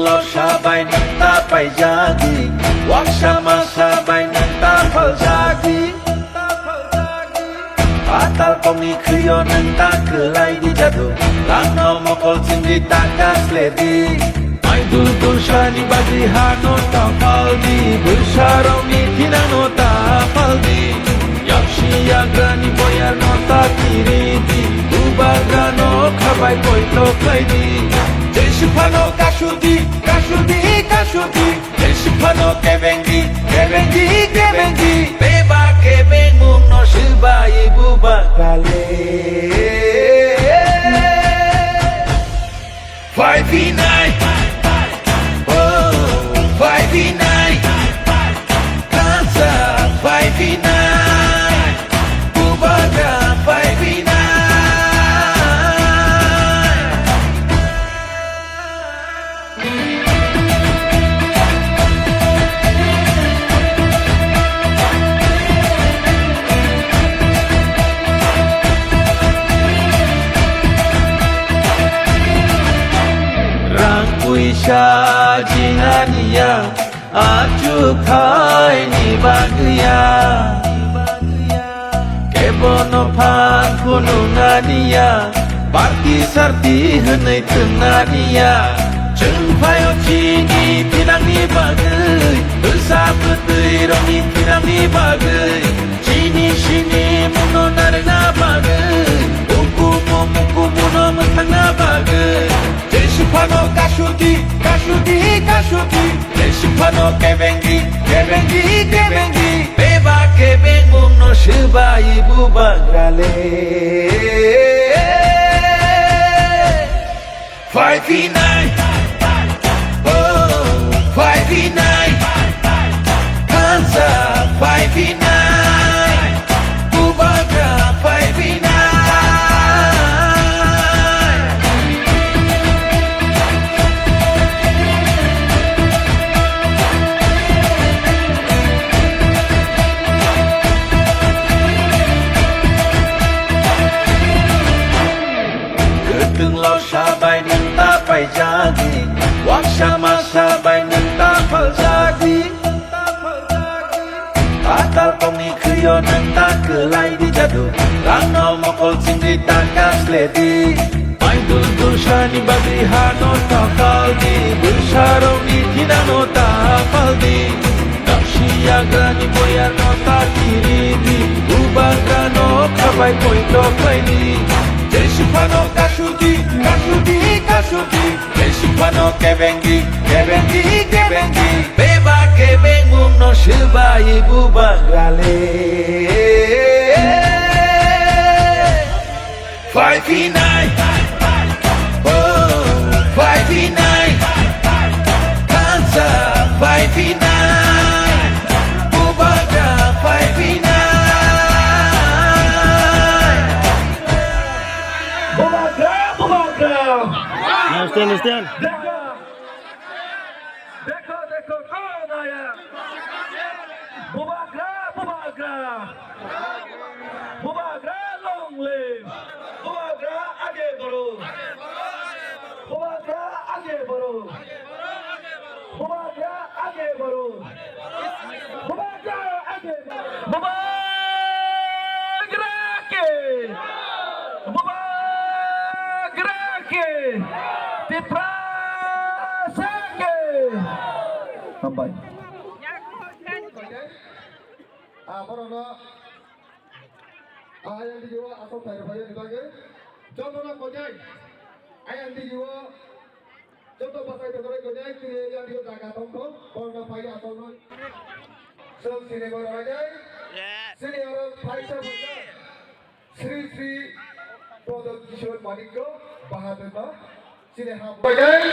lo sabay nang tapay jagi wak sama sabay nang tapal jagi Atal komi kriyo nang takelay di jadu Langno mokol sindi takas ledi May duldur siya ni bagi hano tapal di Bersaraw ni tinano tapal di Yakshi yagrani boyar no takiri di Ubagrano kabay koy toklay di Jeshipano kashudi, kashudi, kashudi Jeshipano kebengi, kebengi, kebengi Beba kebeng mung no shiba ibu bakale 5v9 Oh, 5v9 Kansa 5v9 Bubaga 5v9 Isya jinania aju kai ni bagya kebono pan kununania parti sarti henai tenania jengpayo cini pinang ni bagai besar putih roni pinang ni bagai cini sini muno narena bagai muku muno mentang na bagai Jeshipano kashudi, kashudi, kashudi Jeshipano kebengi, kebengi, kebengi Beba kebeng mung no shiba ibu bagale 5v9 Oh, 5v9 Kansa 5v9 Bubaga 5v9 Sabay nang tapay jagi wak sama sabay nang tapal jagi Atal komi kriyo nang takelay di jadu Langno mokol sindi takas ledi May duldur siya ni bagi hano tapal di Bersaraw ni tinano tapal di Yakshi yagrani boyar no takiri di Ubagrano kabay koy toklay di Jeshipano kashudi, kashudi, kashudi Jeshipano kebengi, kebengi, kebengi Beba kebeng mung no shiba ibu bagale 5v9 Oh, 5v9 Kansa 5v9 Bubaga 5v9 Understand? देखो देखो कौन आया Bubagra Bubagra Bubagra long live Bubagra आगे बढ़ो बुबागरा आगे बढ़ो बुबागरा आगे बढ़ो बुबागरा आगे बढ़ो बुबागरा के Tiprasake sampai Aparana ayang di jiwa asal saya bayar dipanggil contohnya konyai ayang di jiwa contoh pasai betul konyai kiri yang dia jaga tongkol korna paya asal non sel sini berajai sini orang paisa punya Sri Sri Produk Kishore Manikko Bahadur sini bajai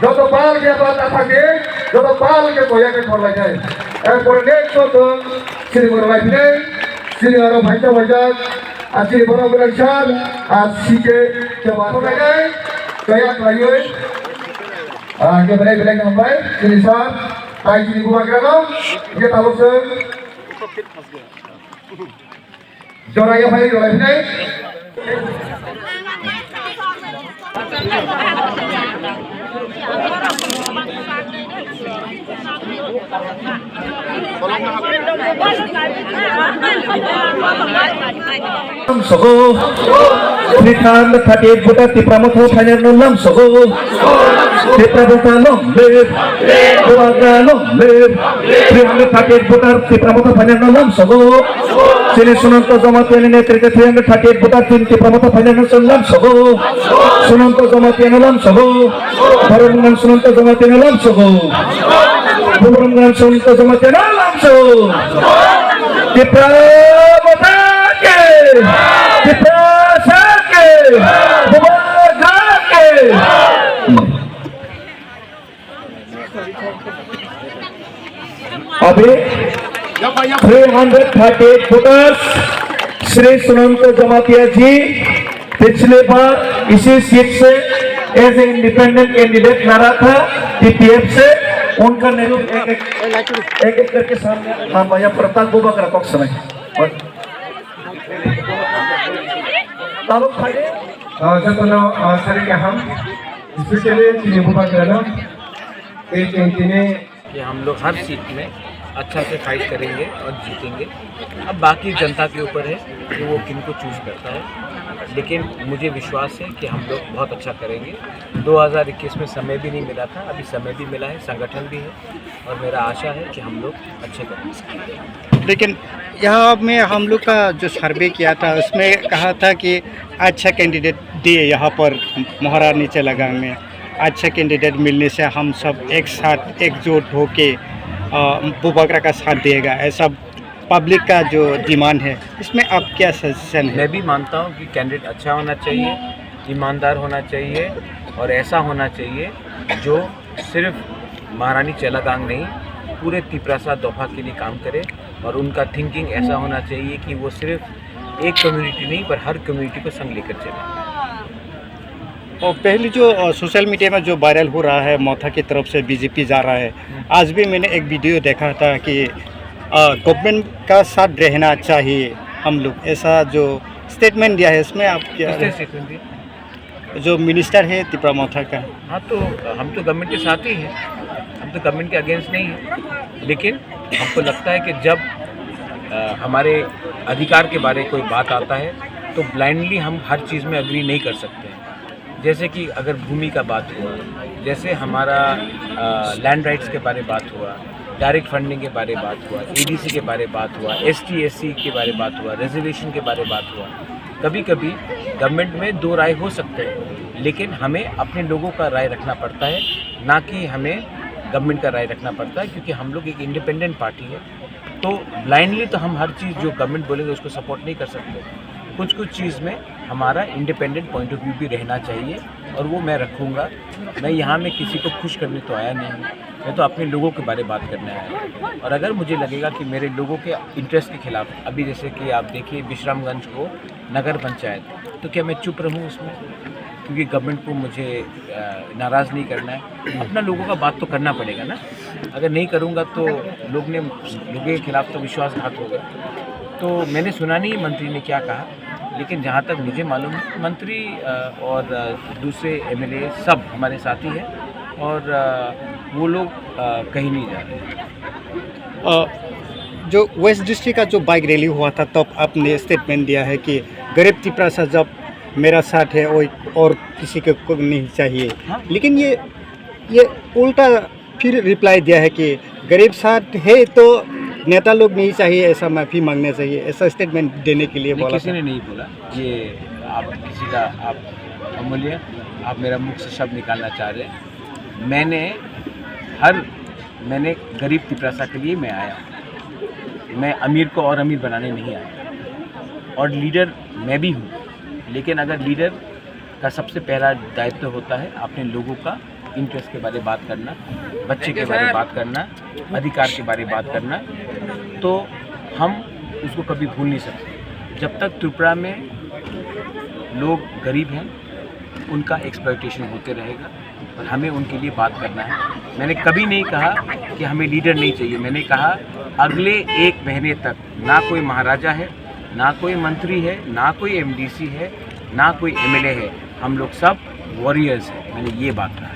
যত পাল কে পাতা থাকে যত পাল কে কয়া কে খর বাজায় এরপর next তো শ্রী বড় ভাই নেই শ্রী বড় ভাইটা বাজায় আর শ্রী বড় বড় সাল আর সিকে কে বাজায় কয়া কয়ই আর কে বলে বলে নাম্বার শ্রী সাল তাই শ্রী বুয়া গেল যে তালুক জরাইয়া ভাই রলাই নেই Sogo 338 voter Tipramoto final nom Sogo Tipramoto nom live 338 voter Tipramoto final nom Sogo Sini Sunanto Jamatian netrite 338 voter Tipramoto final nom Sogo Sunanto Jamatian nom Sogo Barungan Sunanto Jamatian nom Sogo Barungan Sunanto Jamatian nom Sogo Tipramoto अभी 338 voters Shri सुनंत Jamatia जी पिछले बार इसी seat से as a independent candidate लड़ा था TPF से उनका नेतृत्व एक करके सामने हाँ भैया प्रताप गोबा का पक्ष में जतनो सरिके हम स्पेशली चिनिबुबा करना कि हम लोग हर सीट में अच्छा से फाइट करेंगे और जीतेंगे। अब बाकी जनता के ऊपर है कि वो किन को चूज़ करता है, लेकिन मुझे विश्वास है कि हम लोग बहुत अच्छा करेंगे। 2021 में समय भी नहीं मिला था, अभी समय भी मिला है, संगठन भी है और मेरा आशा है कि हम लोग अच्छे करेंगे। लेकिन यहाँ में हम लोग का जो सर्वे किया था उसमें कहा था कि अच्छा कैंडिडेट दिए यहाँ पर मोहरा नीचे लगान में अच्छा कैंडिडेट मिलने से हम सब एक साथ एकजुट होके बुबकरा का साथ देगा, ऐसा पब्लिक का जो डिमांड है। इसमें आप क्या सजेशन है? मैं भी मानता हूँ कि कैंडिडेट अच्छा होना चाहिए, ईमानदार होना चाहिए और ऐसा होना चाहिए जो सिर्फ महारानी चेलागांग नहीं पूरे तिपरासा दोफा के लिए काम करे और उनका थिंकिंग ऐसा होना चाहिए कि वो सिर्फ एक कम्युनिटी नहीं पर हर कम्युनिटी को संग लेकर चले। और पहले जो सोशल मीडिया में जो वायरल हो रहा है मोथा की तरफ से बीजेपी जा रहा है, आज भी मैंने एक वीडियो देखा था कि गवर्नमेंट का साथ रहना चाहिए हम लोग, ऐसा जो स्टेटमेंट दिया है इसमें आप क्या स्टेटमेंट दिया? जो मिनिस्टर है तिपरा मोथा का। हाँ तो हम तो गवर्नमेंट के साथ ही हैं, हम तो गवर्नमेंट के अगेंस्ट नहीं हैं, लेकिन हमको लगता है कि जब हमारे अधिकार के बारे में कोई बात आता है तो ब्लाइंडली हम हर चीज़ में अग्री नहीं कर सकते हैं। जैसे कि अगर भूमि का बात हुआ, जैसे हमारा लैंड राइट्स के बारे में बात हुआ, डायरेक्ट फंडिंग के बारे में बात हुआ, एडीसी के बारे में बात हुआ, एसटी एससी के बारे में बात हुआ, रिजर्वेशन के बारे में बात हुआ। कभी कभी गवर्नमेंट में दो राय हो सकते हैं, लेकिन हमें अपने लोगों का राय रखना पड़ता है, ना कि हमें गवर्नमेंट का राय रखना पड़ता है, क्योंकि हम लोग एक इंडिपेंडेंट पार्टी है। तो ब्लाइंडली तो हम हर चीज़ जो गवर्नमेंट बोलेंगे उसको सपोर्ट नहीं कर सकते। कुछ कुछ चीज़ में हमारा इंडिपेंडेंट पॉइंट ऑफ व्यू भी रहना चाहिए और वो मैं रखूँगा। मैं यहाँ में किसी को खुश करने तो आया नहीं हूँ, मैं तो अपने लोगों के बारे में बात करने आया हूँ। और अगर मुझे लगेगा कि मेरे लोगों के इंटरेस्ट के खिलाफ, अभी जैसे कि आप देखिए विश्रामगंज को नगर पंचायत, तो क्या मैं चुप रहूँ उसमें? क्योंकि गवर्नमेंट को मुझे नाराज़ नहीं करना है, अपना लोगों का बात तो करना पड़ेगा ना। अगर नहीं करूँगा तो लोगों के खिलाफ तो विश्वासघात होगा। तो मैंने सुना नहीं मंत्री ने क्या कहा, लेकिन जहाँ तक मुझे मालूम है मंत्री और दूसरे एमएलए सब हमारे साथी हैं और वो लोग कहीं नहीं जा रहे। जो वेस्ट डिस्ट्रिक्ट का जो बाइक रैली हुआ था तब आपने स्टेटमेंट दिया है कि गरीब तिपरासा जब मेरा साथ है और किसी को नहीं चाहिए। हाँ? लेकिन ये उल्टा फिर रिप्लाई दिया है कि गरीब साथ है तो नेता लोग नहीं चाहिए, ऐसा माफ़ी मांगना चाहिए, ऐसा स्टेटमेंट देने के लिए बोला। किसी ने नहीं बोला ये, आप किसी का आप अमूल्य आप मेरा मुख से शब्द निकालना चाह रहे हैं। मैंने गरीब तिपरासा के लिए मैं आया, मैं अमीर को और अमीर बनाने नहीं आया। और लीडर मैं भी हूँ, लेकिन अगर लीडर का सबसे पहला दायित्व होता है अपने लोगों का इंटरेस्ट के बारे में बात करना, बच्चे के बारे में बात करना, अधिकार के बारे में बात करना, तो हम उसको कभी भूल नहीं सकते। जब तक त्रिपुरा में लोग गरीब हैं उनका एक्सप्लॉयटेशन होते रहेगा और हमें उनके लिए बात करना है। मैंने कभी नहीं कहा कि हमें लीडर नहीं चाहिए, मैंने कहा अगले 1 महीने तक ना कोई महाराजा है, ना कोई मंत्री है, ना कोई एमडीसी है, ना कोई एमएलए है, हम लोग सब वॉरियर्स हैं। मैंने ये बात कहा है।